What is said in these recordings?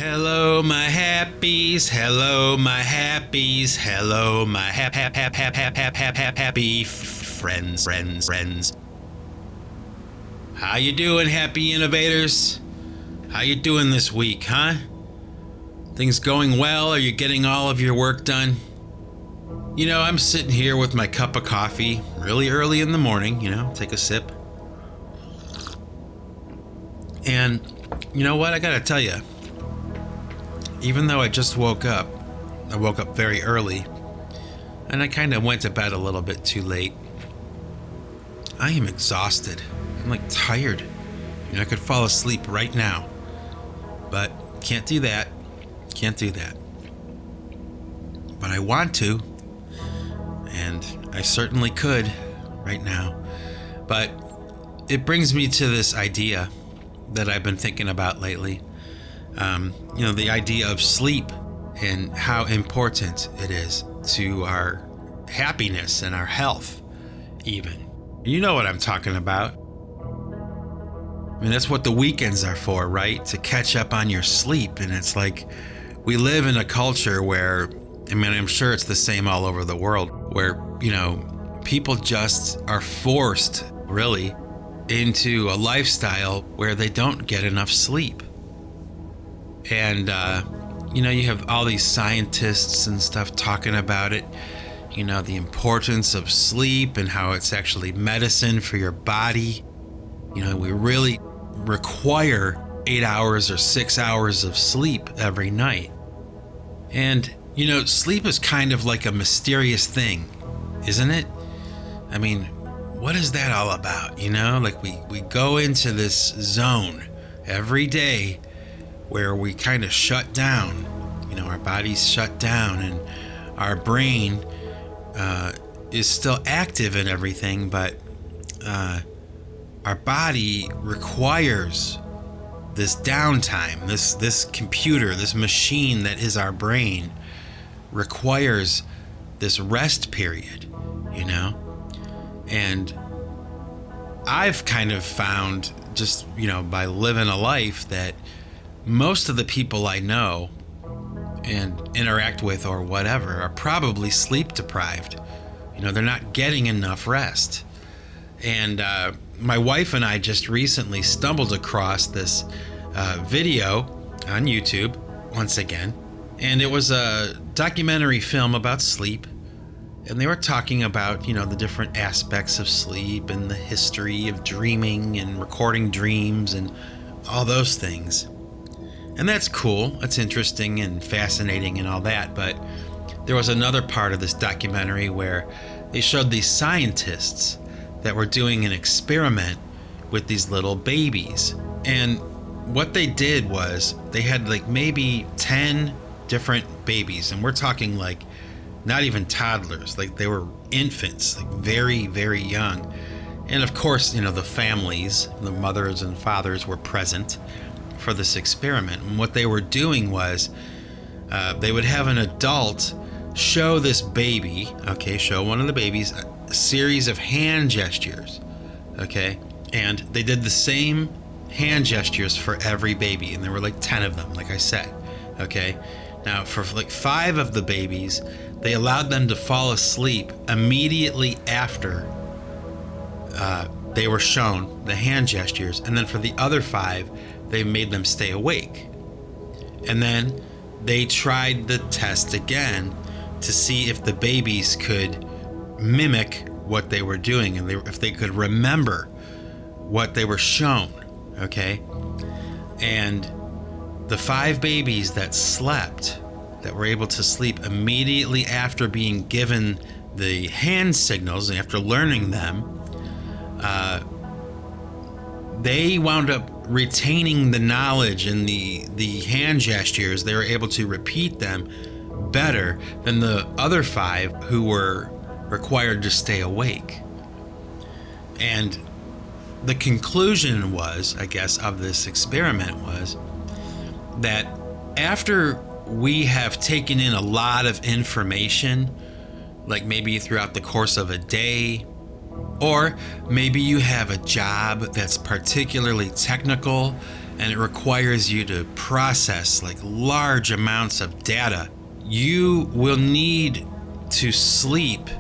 Hello, my happies. Hello, my happies. Hello, my happy friends. How you doing, happy innovators? How you doing this week, huh? Things going well? Are you getting all of your work done? You know, I'm sitting here with my cup of coffee really early in the morning, take a sip. And you know what? I gotta tell you, even though I just woke up very early, and I kind of went to bed a little bit too late. I am exhausted. I'm tired. I could fall asleep right now, but can't do that. But I want to, and I certainly could right now. But it brings me to this idea that I've been thinking about lately. The idea of sleep and how important it is to our happiness and our health, even. You know what I'm talking about. I mean, that's what the weekends are for, right? To catch up on your sleep. And it's we live in a culture where, I'm sure it's the same all over the world, where, people just are forced, really, into a lifestyle where they don't get enough sleep. And, you have all these scientists and stuff talking about it, the importance of sleep and how it's actually medicine for your body. We really require 8 hours or 6 hours of sleep every night. And, sleep is kind of like a mysterious thing, isn't it? I mean, what is that all about? We go into this zone every day where we kind of shut down, our bodies shut down, and our brain is still active and everything, but our body requires this downtime. This computer, this machine that is our brain, requires this rest period, And I've kind of found, just, by living a life, that most of the people I know and interact with or whatever are probably sleep deprived. They're not getting enough rest. And my wife and I just recently stumbled across this video on YouTube, once again. And it was a documentary film about sleep. And they were talking about, the different aspects of sleep and the history of dreaming and recording dreams and all those things. And that's cool. That's interesting and fascinating and all that. But there was another part of this documentary where they showed these scientists that were doing an experiment with these little babies. And what they did was they had maybe 10 different babies. And we're talking not even toddlers. They were infants, very, very young. And of course, the families, the mothers and fathers were present for this experiment. And what they were doing was they would have an adult show this baby, show one of the babies a series of hand gestures, and they did the same hand gestures for every baby, and there were 10 of them, like I said, Now for 5 of the babies, they allowed them to fall asleep immediately after they were shown the hand gestures, and then for the other 5, they made them stay awake. And then they tried the test again to see if the babies could mimic what they were doing and if they could remember what they were shown, And the 5 babies that slept, that were able to sleep immediately after being given the hand signals, after learning them, they wound up retaining the knowledge and the hand gestures. They were able to repeat them better than the other 5 who were required to stay awake. And the conclusion was, I guess, of this experiment was that after we have taken in a lot of information, maybe throughout the course of a day, or maybe you have a job that's particularly technical and it requires you to process like large amounts of data. You will need to sleep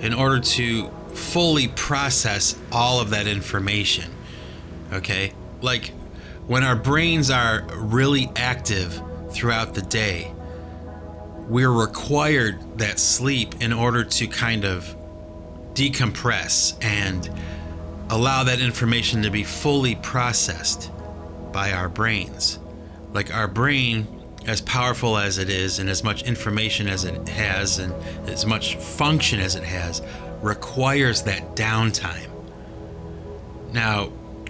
in order to fully process all of that information. Okay? Like when our brains are really active throughout the day, we're required that sleep in order to kind of decompress and allow that information to be fully processed by our brains. Like our brain, as powerful as it is and as much information as it has and as much function as it has, requires that downtime. Now,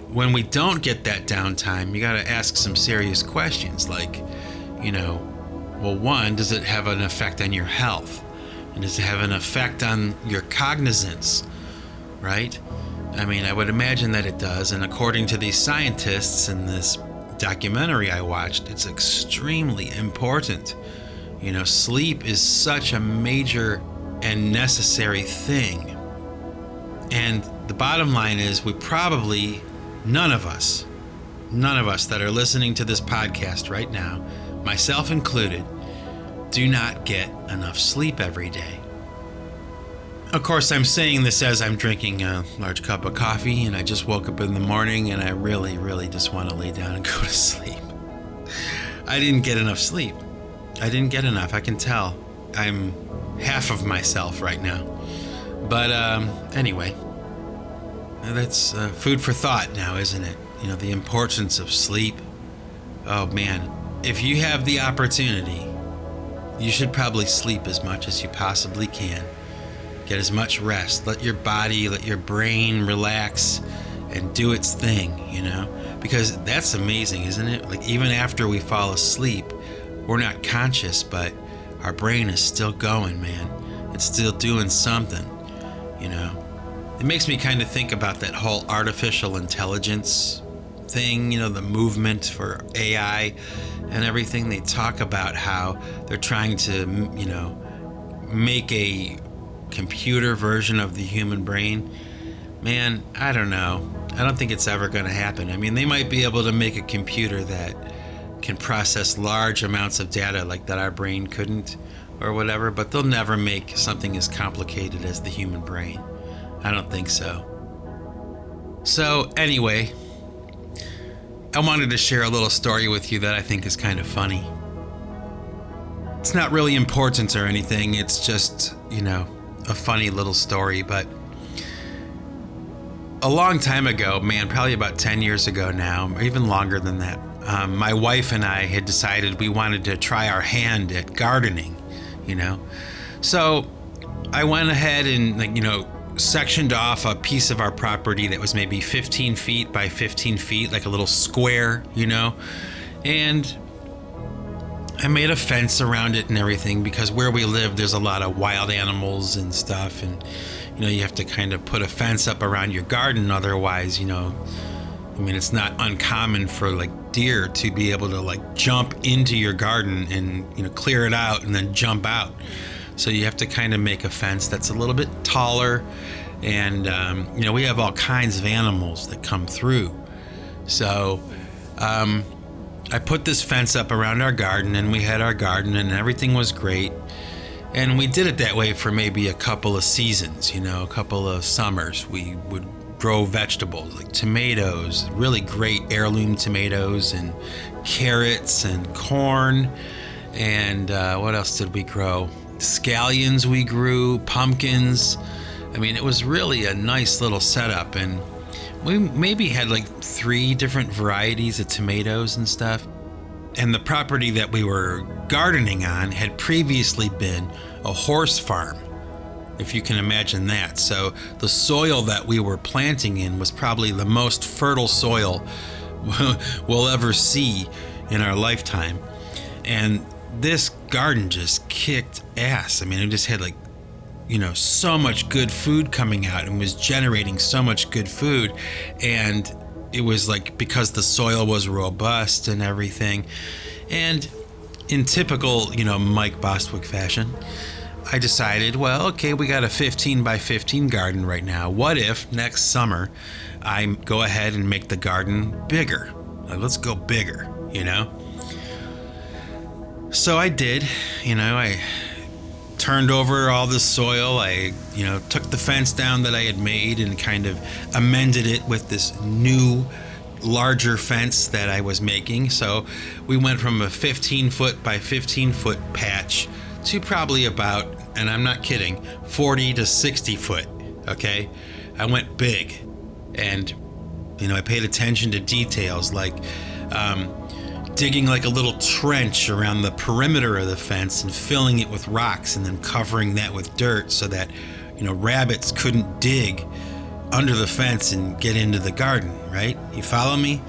when we don't get that downtime, you got to ask some serious questions like, well, one, does it have an effect on your health? And does it have an effect on your cognizance, right? I mean, I would imagine that it does. And according to these scientists in this documentary I watched, it's extremely important. Sleep is such a major and necessary thing. And the bottom line is none of us that are listening to this podcast right now, myself included, do not get enough sleep every day. Of course, I'm saying this as I'm drinking a large cup of coffee and I just woke up in the morning and I really, really just want to lay down and go to sleep. I didn't get enough sleep. I didn't get enough. I can tell. I'm half of myself right now. But anyway, that's food for thought now, isn't it? The importance of sleep. Oh man, if you have the opportunity, you should probably sleep as much as you possibly can. Get as much rest. Let your body, let your brain relax and do its thing, because that's amazing, isn't it? Like even after we fall asleep, we're not conscious, but our brain is still going, man. It's still doing something, It makes me kind of think about that whole artificial intelligence thing, the movement for AI and everything. They talk about how they're trying to, make a computer version of the human brain. Man, I don't know. I don't think it's ever going to happen. I mean, they might be able to make a computer that can process large amounts of data like that our brain couldn't or whatever, but they'll never make something as complicated as the human brain. I don't think so. So anyway, I wanted to share a little story with you that I think is kind of funny. It's not really important or anything. It's just, a funny little story. But a long time ago, man, probably about 10 years ago now, or even longer than that, my wife and I had decided we wanted to try our hand at gardening, So I went ahead and, sectioned off a piece of our property that was maybe 15 feet by 15 feet, like a little square, and I made a fence around it and everything because where we live, there's a lot of wild animals and stuff. And, you have to kind of put a fence up around your garden. Otherwise, it's not uncommon for like deer to be able to like jump into your garden and, clear it out and then jump out. So you have to kind of make a fence that's a little bit taller. And, we have all kinds of animals that come through. So, I put this fence up around our garden and we had our garden and everything was great. And we did it that way for maybe a couple of seasons, a couple of summers. We would grow vegetables like tomatoes, really great heirloom tomatoes and carrots and corn. And what else did we grow? Scallions we grew, pumpkins. I mean, it was really a nice little setup. And we maybe had like 3 different varieties of tomatoes and stuff. And the property that we were gardening on had previously been a horse farm, if you can imagine that. So the soil that we were planting in was probably the most fertile soil we'll ever see in our lifetime. And this garden just kicked ass. I mean, it just had like, so much good food coming out and was generating so much good food. And it was like because the soil was robust and everything. And in typical, Mike Bostwick fashion, I decided, well, okay, we got a 15 by 15 garden right now. What if next summer I go ahead and make the garden bigger? Like, let's go bigger, So I did, I turned over all the soil. I, took the fence down that I had made and kind of amended it with this new, larger fence that I was making. So we went from a 15-foot by 15-foot patch to probably about, and I'm not kidding, 40 to 60 foot, okay? I went big. And, I paid attention to details like digging like a little trench around the perimeter of the fence and filling it with rocks and then covering that with dirt so that, rabbits couldn't dig under the fence and get into the garden, right? You follow me?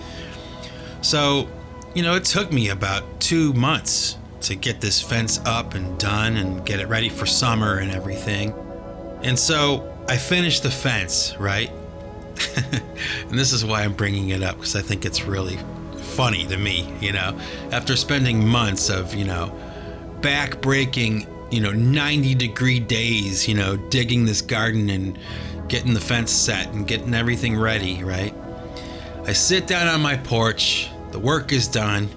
So, it took me about 2 months to get this fence up and done and get it ready for summer and everything. And so I finished the fence, right? And this is why I'm bringing it up, because I think it's really funny to me, after spending months of, back-breaking, 90-degree days, digging this garden and getting the fence set and getting everything ready, right? I sit down on my porch, the work is done,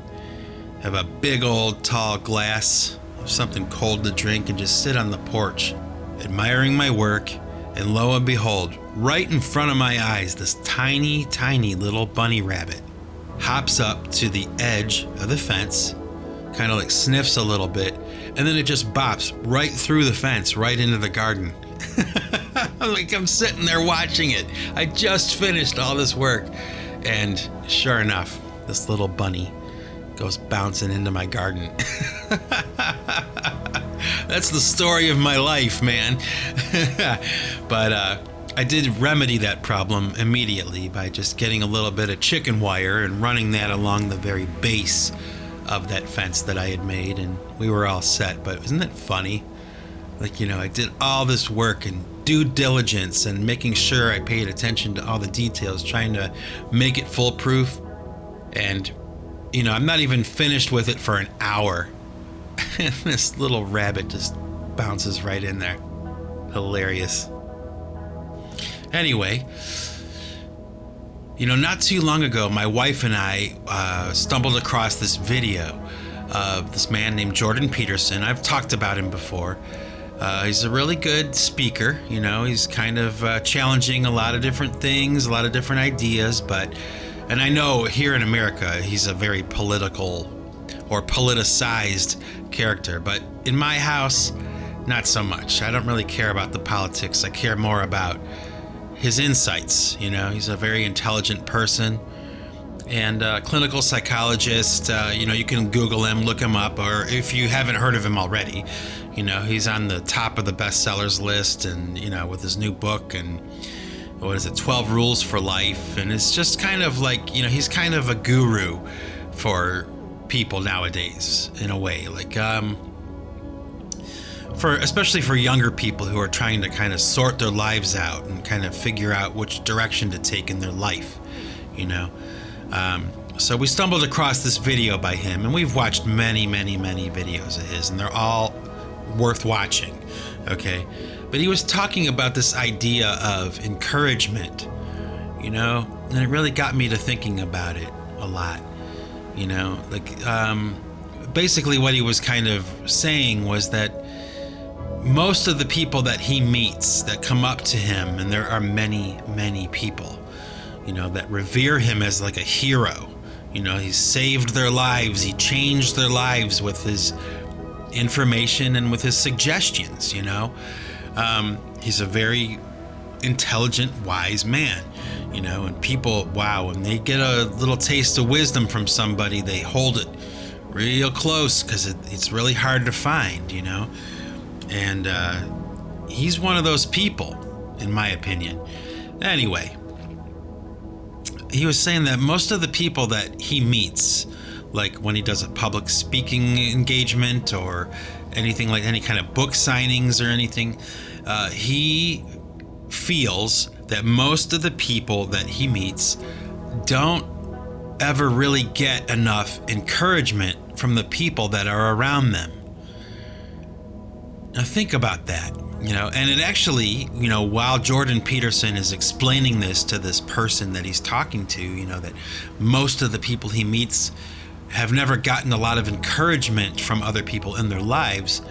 have a big old tall glass of something cold to drink and just sit on the porch, admiring my work, and lo and behold, right in front of my eyes, this tiny, tiny little bunny rabbit hops up to the edge of the fence, kind of like sniffs a little bit, and then it just bops right through the fence, right into the garden. I'm sitting there watching it. I just finished all this work, and sure enough, this little bunny goes bouncing into my garden. That's the story of my life, man. But I did remedy that problem immediately by just getting a little bit of chicken wire and running that along the very base of that fence that I had made, and we were all set. But isn't that funny? Like, I did all this work and due diligence and making sure I paid attention to all the details, trying to make it foolproof. And, I'm not even finished with it for an hour. And this little rabbit just bounces right in there. Hilarious. Anyway, not too long ago, my wife and I stumbled across this video of this man named Jordan Peterson. I've talked about him before. He's a really good speaker. He's kind of challenging a lot of different things, a lot of different ideas. And I know here in America, he's a very political or politicized character. But in my house, not so much. I don't really care about the politics. I care more about his insights. He's a very intelligent person and a clinical psychologist. You can Google him, look him up, or if you haven't heard of him already, he's on the top of the bestsellers list, and with his new book, and 12 Rules for Life. And it's just kind of like, he's kind of a guru for people nowadays in a way, like especially for younger people who are trying to kind of sort their lives out and kind of figure out which direction to take in their life, So we stumbled across this video by him, and we've watched many, many, many videos of his, and they're all worth watching, okay? But he was talking about this idea of encouragement, and it really got me to thinking about it a lot, basically what he was kind of saying was that most of the people that he meets that come up to him, and there are many, many people, that revere him as like a hero. He's saved their lives. He changed their lives with his information and with his suggestions, He's a very intelligent, wise man, and people, wow, when they get a little taste of wisdom from somebody, they hold it real close because it's really hard to find, And he's one of those people, in my opinion. Anyway, he was saying that most of the people that he meets, like when he does a public speaking engagement or anything like any kind of book signings or anything, he feels that most of the people that he meets don't ever really get enough encouragement from the people that are around them. Now think about that. And it actually, while Jordan Peterson is explaining this to this person that he's talking to, that most of the people he meets have never gotten a lot of encouragement from other people in their lives,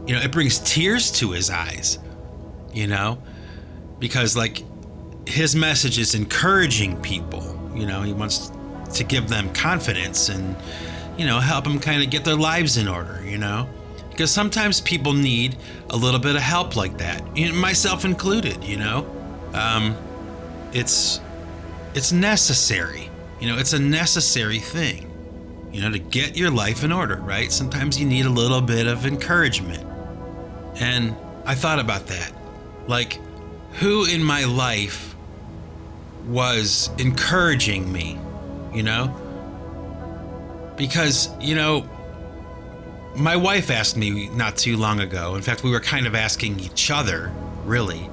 it brings tears to his eyes, because like his message is encouraging people, he wants to give them confidence and, help them kind of get their lives in order, because sometimes people need a little bit of help like that, myself included, it's necessary, it's a necessary thing, to get your life in order, right? Sometimes you need a little bit of encouragement. And I thought about that. Like, who in my life was encouraging me, Because, my wife asked me not too long ago. In fact, we were kind of asking each other, really,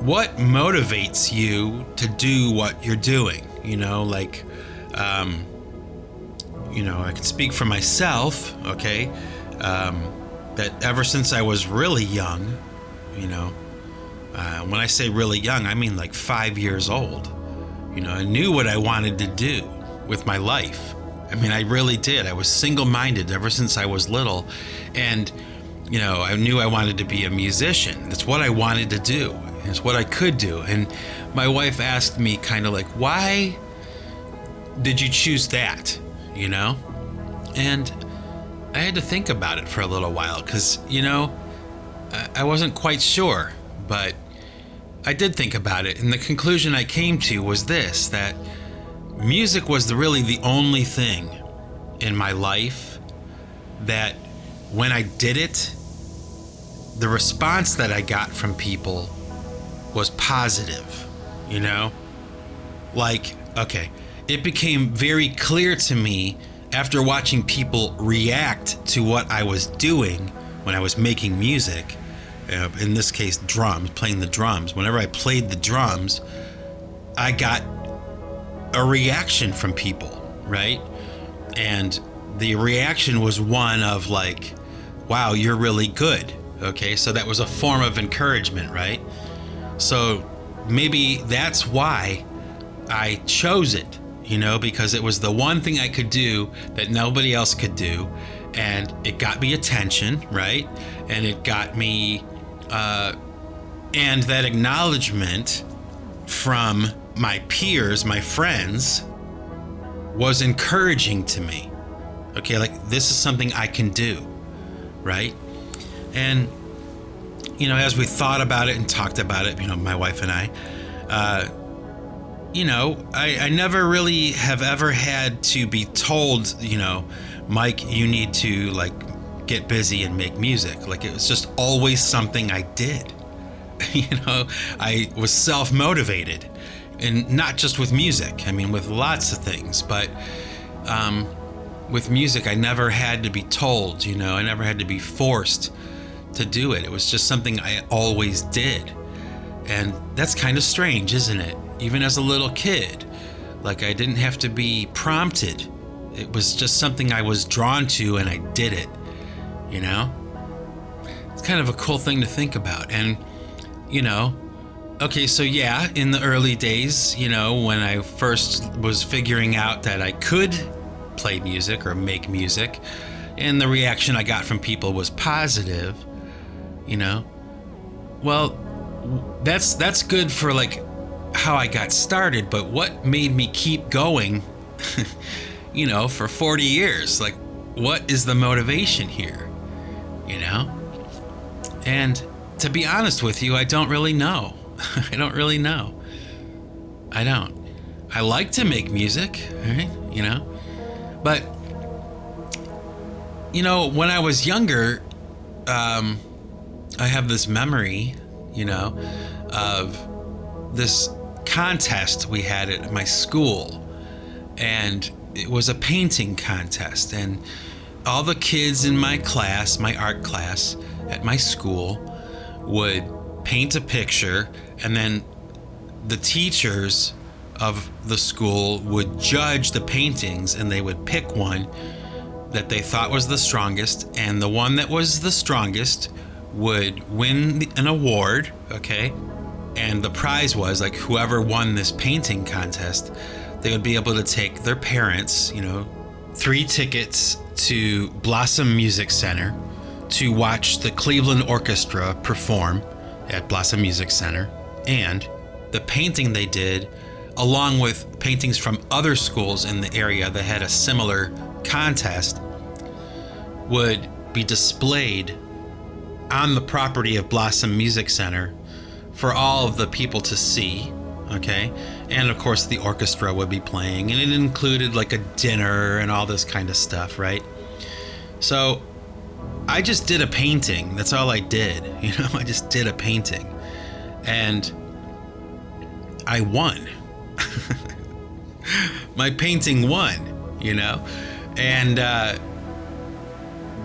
what motivates you to do what you're doing? I can speak for myself, okay? That ever since I was really young, when I say really young, I mean like 5 years old, I knew what I wanted to do with my life. I mean, I really did. I was single-minded ever since I was little. And, I knew I wanted to be a musician. That's what I wanted to do. It's what I could do. And my wife asked me kind of like, why did you choose that? And I had to think about it for a little while because, I wasn't quite sure, but I did think about it. And the conclusion I came to was this, that music was really the only thing in my life that when I did it, the response that I got from people was positive, Like, okay, it became very clear to me after watching people react to what I was doing when I was making music, in this case, drums, playing the drums. Whenever I played the drums, I got a reaction from people, right? And the reaction was one of like, wow, you're really good. Okay, so that was a form of encouragement, right? So maybe that's why I chose it, because it was the one thing I could do that nobody else could do. And it got me attention, right? And it got me, and that acknowledgement from my peers, my friends, was encouraging to me. Okay, like this is something I can do, right? And, as we thought about it and talked about it, my wife and I, I never really have ever had to be told, Mike, you need to like get busy and make music. Like it was just always something I did. I was self-motivated, and not just with music. I mean, with lots of things, but with music, I never had to be told, I never had to be forced to do it. It was just something I always did. And that's kind of strange, isn't it? Even as a little kid, like I didn't have to be prompted. It was just something I was drawn to and I did it, It's kind of a cool thing to think about. And, okay, so yeah, in the early days, when I first was figuring out that I could play music or make music, and the reaction I got from people was positive, well, that's good for like how I got started, but what made me keep going, for 40 years? Like, what is the motivation here, And to be honest with you, I don't really know. I don't really know. I don't. I like to make music, right? But, when I was younger, I have this memory, of this contest we had at my school. And it was a painting contest. And all the kids in my class, my art class at my school, would paint a picture, and then the teachers of the school would judge the paintings, and they would pick one that they thought was the strongest, and the one that was the strongest would win an award, okay? And the prize was, like, whoever won this painting contest, they would be able to take their parents, 3 tickets to Blossom Music Center to watch the Cleveland Orchestra perform at Blossom Music Center. And the painting they did, along with paintings from other schools in the area that had a similar contest, would be displayed on the property of Blossom Music Center for all of the people to see, okay? And of course the orchestra would be playing, and it included like a dinner and all this kind of stuff, right? So I just did a painting. That's all I did. I just did a painting. And I won. My painting won, And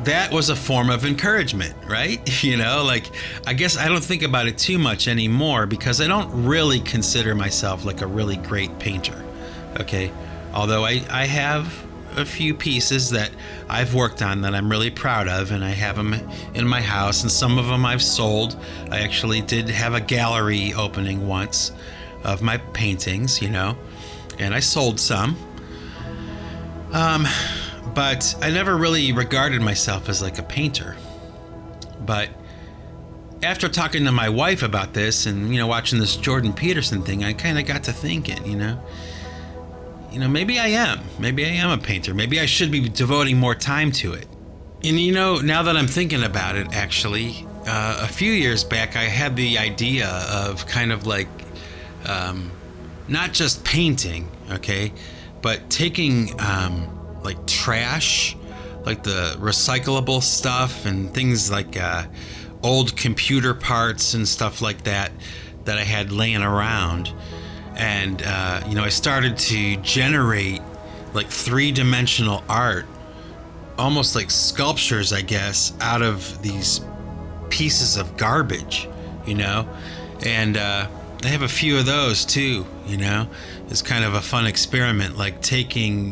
that was a form of encouragement, right? I guess I don't think about it too much anymore because I don't really consider myself like a really great painter, okay? Although I have a few pieces that I've worked on that I'm really proud of, and I have them in my house, and some of them I've sold. I actually did have a gallery opening once of my paintings, and I sold some. But I never really regarded myself as like a painter. But after talking to my wife about this and, watching this Jordan Peterson thing, I kind of got to thinking, maybe I am. Maybe I am a painter. Maybe I should be devoting more time to it. And, now that I'm thinking about it, actually, a few years back, I had the idea of kind of like, not just painting, okay, but taking, like trash, like the recyclable stuff and things like old computer parts and stuff like that I had laying around. And, I started to generate like 3-dimensional art, almost like sculptures, I guess, out of these pieces of garbage, and I have a few of those too, It's kind of a fun experiment, like taking,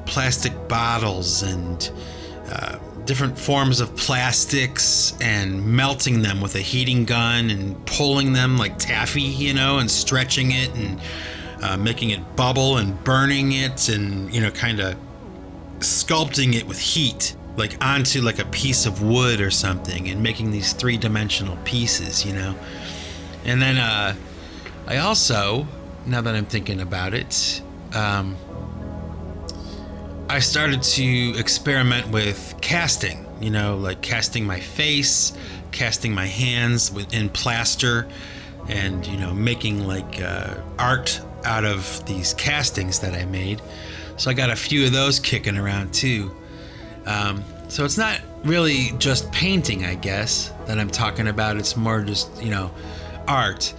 plastic bottles and different forms of plastics and melting them with a heating gun and pulling them like taffy, and stretching it and making it bubble and burning it and, kind of sculpting it with heat, like onto like a piece of wood or something, and making these 3-dimensional pieces, And then I also, now that I'm thinking about it, I started to experiment with casting, like casting my face, casting my hands in plaster, and, making like art out of these castings that I made. So I got a few of those kicking around too. So it's not really just painting, I guess, that I'm talking about. It's more just, art.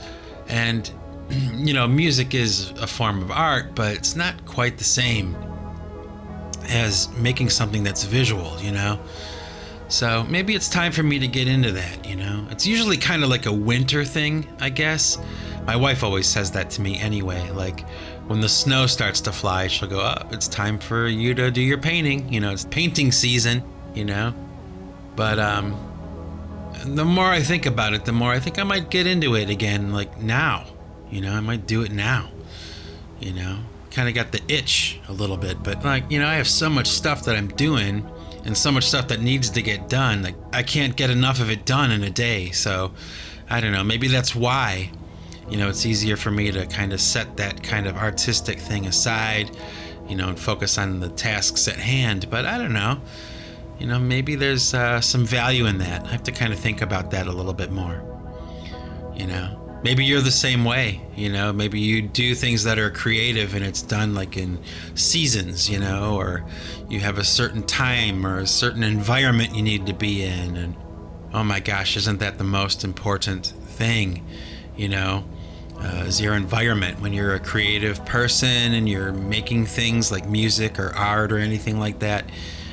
And, music is a form of art, but it's not quite the same as making something that's visual, So maybe it's time for me to get into that, It's usually kind of like a winter thing, I guess. My wife always says that to me anyway. Like when the snow starts to fly, she'll go, "Oh, it's time for you to do your painting. It's painting season, But the more I think about it, the more I think I might get into it again, like now. I might do it now, Kind of got the itch a little bit, but like, I have so much stuff that I'm doing and so much stuff that needs to get done. Like I can't get enough of it done in a day. So I don't know, maybe that's why, it's easier for me to kind of set that kind of artistic thing aside, and focus on the tasks at hand. But I don't know, maybe there's some value in that. I have to kind of think about that a little bit more, Maybe you're the same way, maybe you do things that are creative and it's done like in seasons, or you have a certain time or a certain environment you need to be in. And oh my gosh, isn't that the most important thing, is your environment when you're a creative person and you're making things like music or art or anything like that.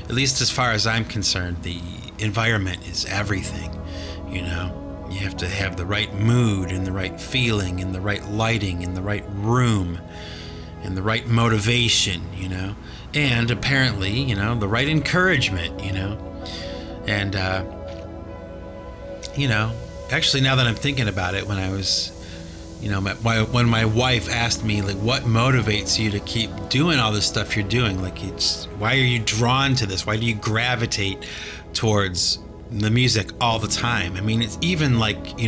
At least as far as I'm concerned, the environment is everything, You have to have the right mood and the right feeling and the right lighting and the right room and the right motivation, and apparently, the right encouragement, and, actually now that I'm thinking about it, when I was, when my wife asked me, like, what motivates you to keep doing all this stuff you're doing? Like, why are you drawn to this? Why do you gravitate towards the music all the time? I mean, it's even like,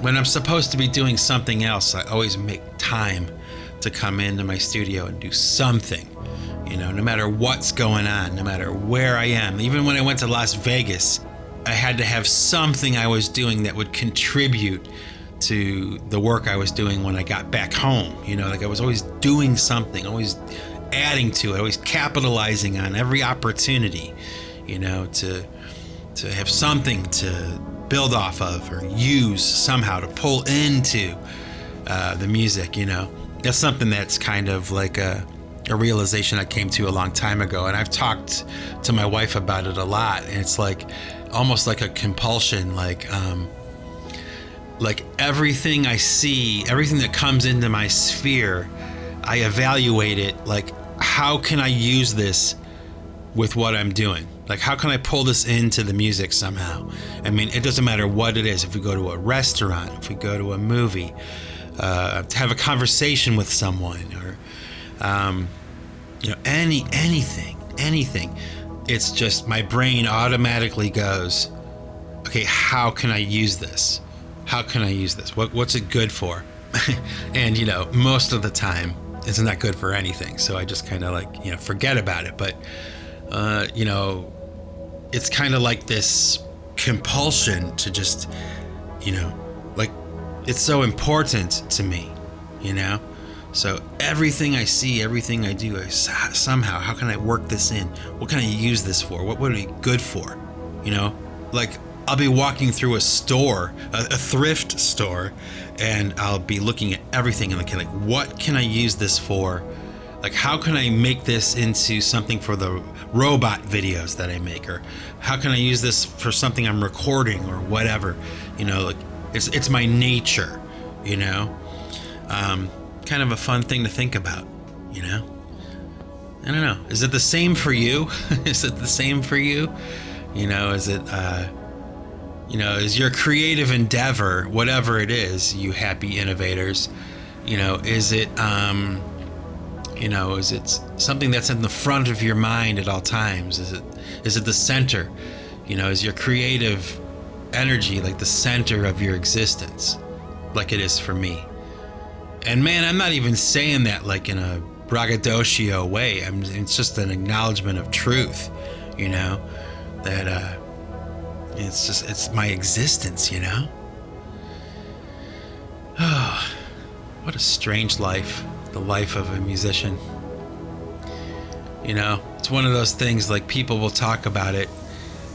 when I'm supposed to be doing something else, I always make time to come into my studio and do something, no matter what's going on, no matter where I am. Even when I went to Las Vegas, I had to have something I was doing that would contribute to the work I was doing when I got back home. Like I was always doing something, always adding to it, always capitalizing on every opportunity, to have something to build off of or use somehow to pull into the music. That's something that's kind of like a realization I came to a long time ago, and I've talked to my wife about it a lot, and it's like almost like a compulsion, like everything I see, everything that comes into my sphere, I evaluate it like, how can I use this with what I'm doing? Like, how can I pull this into the music somehow? I mean, it doesn't matter what it is. If we go to a restaurant, if we go to a movie, to have a conversation with someone, or anything. It's just my brain automatically goes, okay, how can I use this? How can I use this? What's it good for? And most of the time it's not good for anything. So I just kind of like, forget about it. But it's kind of like this compulsion to just, like, it's so important to me, So everything I see, everything I do, somehow, how can I work this in? What can I use this for? What would it be good for? Like, I'll be walking through a store, a thrift store, and I'll be looking at everything and like, what can I use this for? Like, how can I make this into something for the robot videos that I make? Or how can I use this for something I'm recording or whatever? Like, it's my nature, kind of a fun thing to think about, I don't know. Is it the same for you? Is it the same for you? Is it, is your creative endeavor, whatever it is, you happy innovators, is it, is it something that's in the front of your mind at all times? Is it the center? Is your creative energy like the center of your existence, like it is for me? And man, I'm not even saying that like in a braggadocio way. It's just an acknowledgement of truth, that it's my existence, Oh, what a strange life, the life of a musician. It's one of those things, like, people will talk about it,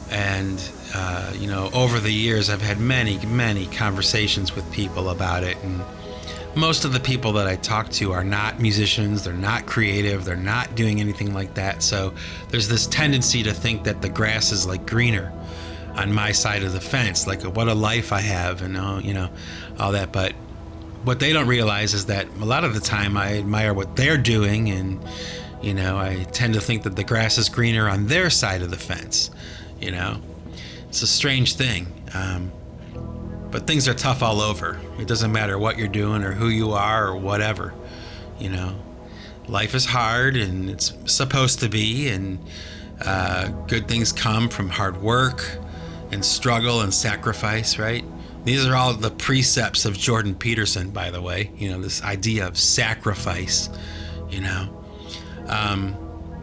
and over the years I've had many conversations with people about it, and most of the people that I talk to are not musicians, they're not creative, they're not doing anything like that. So there's this tendency to think that the grass is like greener on my side of the fence, like what a life I have, and all that. But what they don't realize is that a lot of the time I admire what they're doing, and I tend to think that the grass is greener on their side of the fence. It's a strange thing. But things are tough all over. It doesn't matter what you're doing or who you are or whatever. Life is hard, and it's supposed to be, and good things come from hard work and struggle and sacrifice, right? These are all the precepts of Jordan Peterson, by the way. This idea of sacrifice,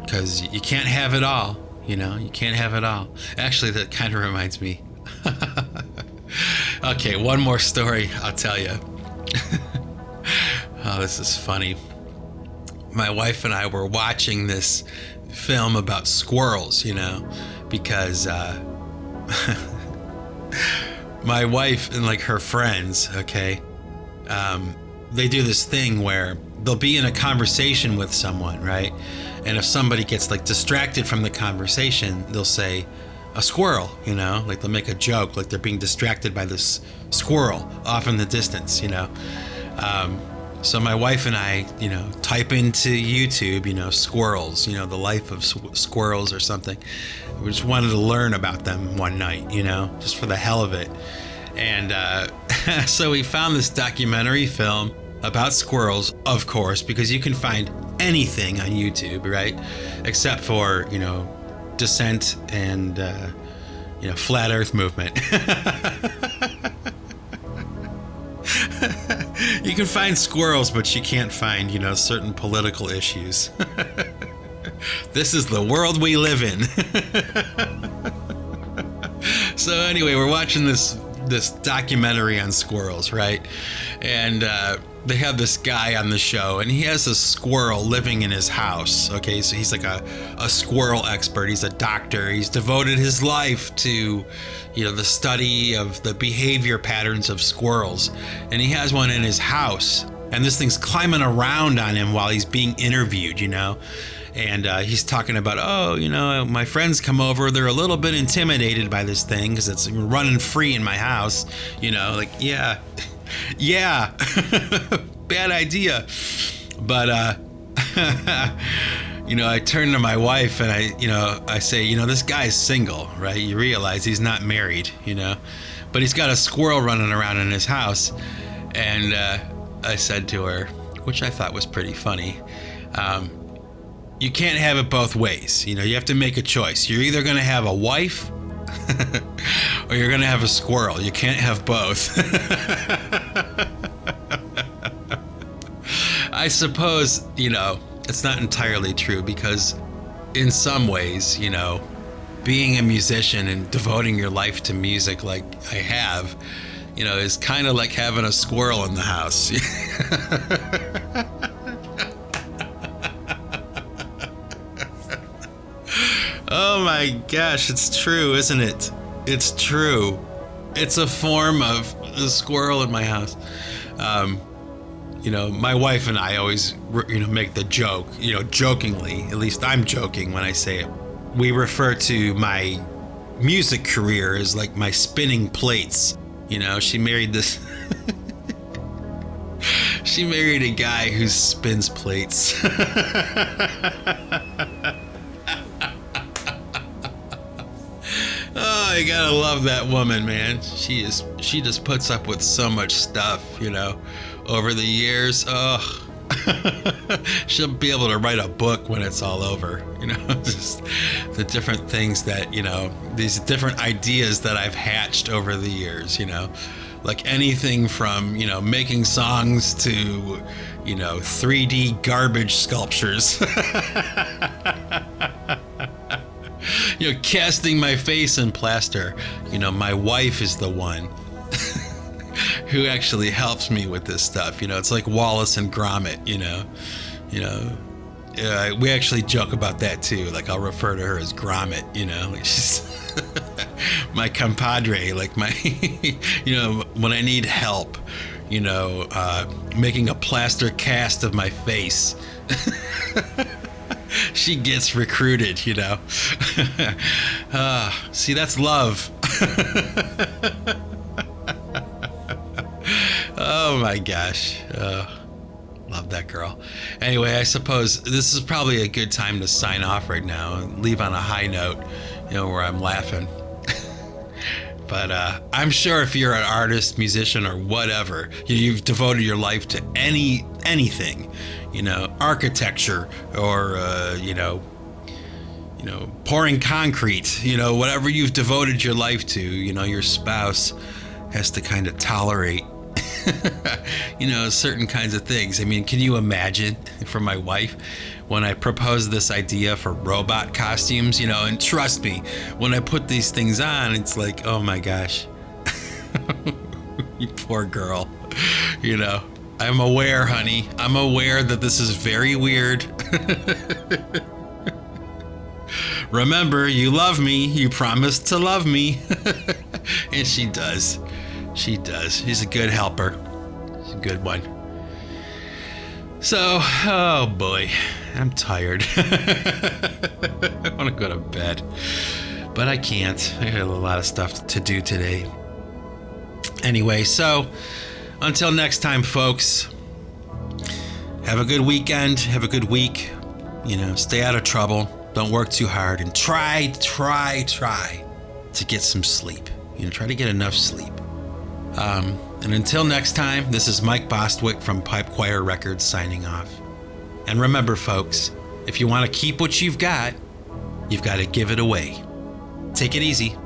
because you can't have it all. You can't have it all. Actually, that kind of reminds me. Okay, one more story I'll tell you. Oh, this is funny. My wife and I were watching this film about squirrels, because my wife and like her friends, okay, they do this thing where they'll be in a conversation with someone, right? And if somebody gets like distracted from the conversation, they'll say, a squirrel, like they'll make a joke, like they're being distracted by this squirrel off in the distance, So my wife and I, type into YouTube, squirrels, the life of squirrels or something. We just wanted to learn about them one night, just for the hell of it. And so we found this documentary film about squirrels, of course, because you can find anything on YouTube, right? Except for, dissent and, flat earth movement. You can find squirrels, but you can't find, certain political issues. This is the world we live in. So anyway, we're watching this documentary on squirrels, right? And they have this guy on the show, and he has a squirrel living in his house. Okay, so he's like a squirrel expert. He's a doctor. He's devoted his life to, the study of the behavior patterns of squirrels. And he has one in his house, and this thing's climbing around on him while he's being interviewed, And he's talking about, my friends come over. They're a little bit intimidated by this thing because it's running free in my house. Yeah, bad idea. But, I turn to my wife and I say, this guy's single, right? You realize he's not married, but he's got a squirrel running around in his house. And I said to her, which I thought was pretty funny, you can't have it both ways. You have to make a choice. You're either going to have a wife or you're going to have a squirrel. You can't have both. I suppose, it's not entirely true because in some ways, being a musician and devoting your life to music like I have, is kind of like having a squirrel in the house. Oh my gosh, it's true, isn't it? It's true. It's a form of a squirrel in my house. My wife and I always, make the joke, jokingly, at least I'm joking when I say it. We refer to my music career as like my spinning plates. She married this, she married a guy who spins plates. Oh, you gotta love that woman, man. She just puts up with so much stuff, over the years. Oh, she'll be able to write a book when it's all over, just the different things that, these different ideas that I've hatched over the years, like anything from, making songs to, 3D garbage sculptures. Casting my face in plaster. My wife is the one who actually helps me with this stuff. It's like Wallace and Gromit, we actually joke about that too. Like I'll refer to her as Gromit, like she's my compadre, like my, when I need help, making a plaster cast of my face. She gets recruited, see, that's love. Oh my gosh. Love that girl. Anyway, I suppose this is probably a good time to sign off right now and leave on a high note, where I'm laughing. But I'm sure if you're an artist, musician, or whatever, you've devoted your life to anything, architecture or, pouring concrete, whatever you've devoted your life to, your spouse has to kind of tolerate, certain kinds of things. I mean, can you imagine for my wife when I proposed this idea for robot costumes, and trust me, when I put these things on, it's like, oh my gosh, you poor girl, I'm aware, honey. I'm aware that this is very weird. Remember, you love me. You promised to love me. And she does. She does. She's a good helper. She's a good one. So, oh boy, I'm tired. I want to go to bed, but I can't. I got a lot of stuff to do today. Anyway, so until next time, folks, have a good weekend. Have a good week. Stay out of trouble. Don't work too hard. And try to get some sleep. Try to get enough sleep. And until next time, this is Mike Bostwick from Pipe Choir Records signing off. And remember, folks, if you want to keep what you've got to give it away. Take it easy.